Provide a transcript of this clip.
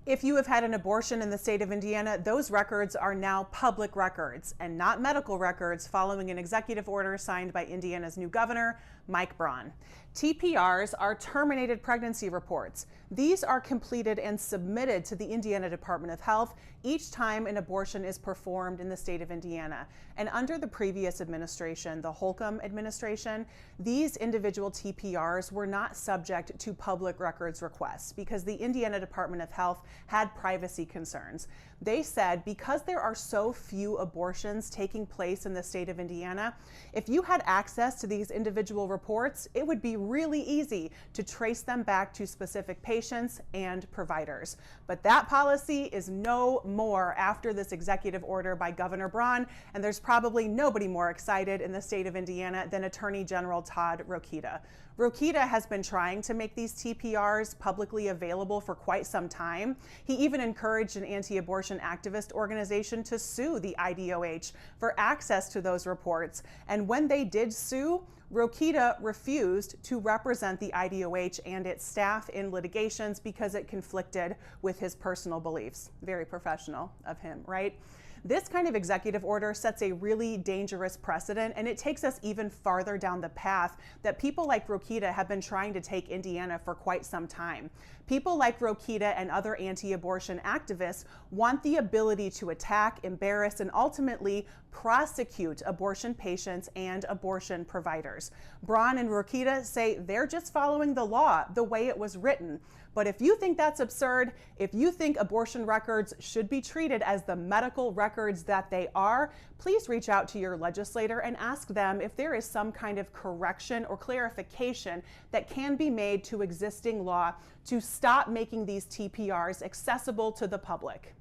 If you have had an abortion in the state of Indiana, those records are now public records and not medical records following an executive order signed by Indiana's new governor, Mike Braun. TPRs are terminated pregnancy reports. These are completed and submitted to the Indiana Department of Health each time an abortion is performed in the state of Indiana. And under the previous administration, the Holcomb administration, these individual TPRs were not subject to public records requests because the Indiana Department of Health had privacy concerns. They said because there are so few abortions taking place in the state of Indiana, if you had access to these individual reports, it would be really easy to trace them back to specific patients and providers. But that policy is no more after this executive order by Governor Braun, and there's probably nobody more excited in the state of Indiana than Attorney General Todd Rokita. Rokita has been trying to make these TPRs publicly available for quite some time. He even encouraged an anti-abortion activist organization to sue the IDOH for access to those reports. And when they did sue, Rokita refused to represent the IDOH and its staff in litigations because it conflicted with his personal beliefs. Very professional of him, right? This kind of executive order sets a really dangerous precedent, and it takes us even farther down the path that people like Rokita have been trying to take Indiana for quite some time. People like Rokita and other anti-abortion activists want the ability to attack, embarrass, and ultimately prosecute abortion patients and abortion providers. Braun and Rokita say they're just following the law the way it was written. But if you think that's absurd, if you think abortion records should be treated as the medical records that they are, please reach out to your legislator and ask them if there is some kind of correction or clarification that can be made to existing law to stop making these TPRs accessible to the public.